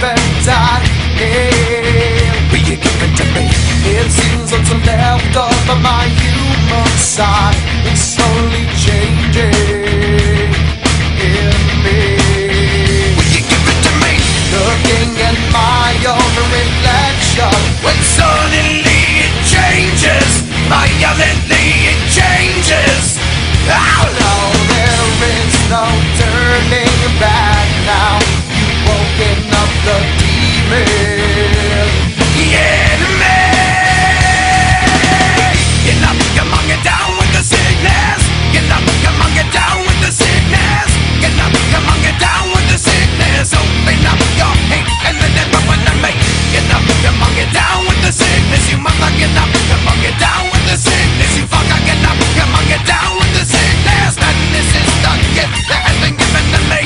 and die. Will you give it to me? It seems what's left of my human side is slowly changing in me. Will you give it to me? Looking at my own reflection, when suddenly it changes, violently it changes. Oh no, there is no turning back now. You've woken up the demon in me. Get up, come on, get down with the sickness. Get up, come on, get down with the sickness. Get up, come on, get down with the sickness. Open up your hate and let it run to me. Get up, come on, get down with the sickness. You mother, get up, come on, get down with the sickness. You fucker, get up, come on, get down with the sickness. And this is the gift that has been given to me.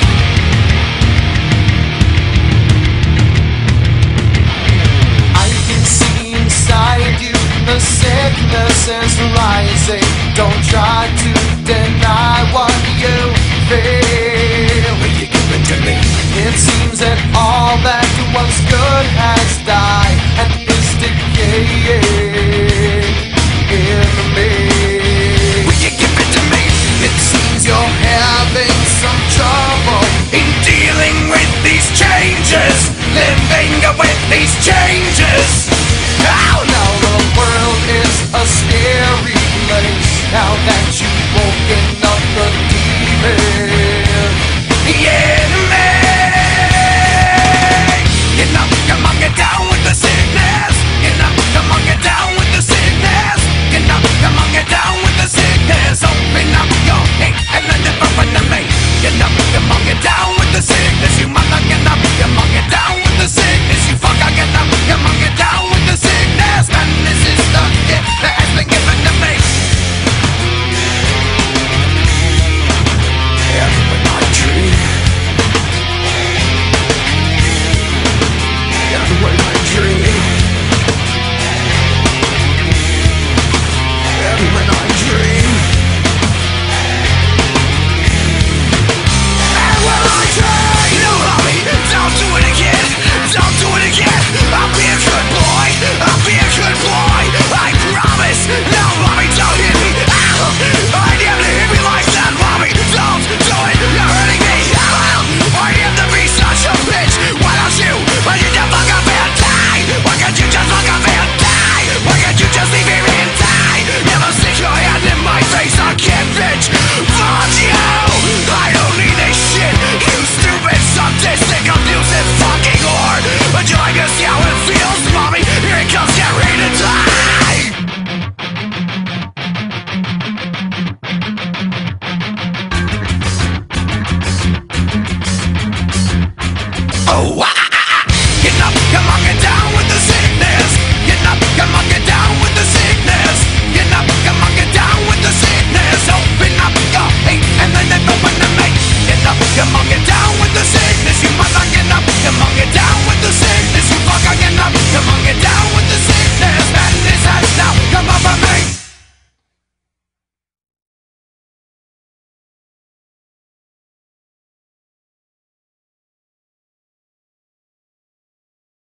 I can see inside you the sickness is rising. Don't try to deny what you feel. Will you give it to me? It seems that all that was good has died and is decaying in me. Will you give it to me? It seems you're having some trouble in dealing with these changes, living with these changes.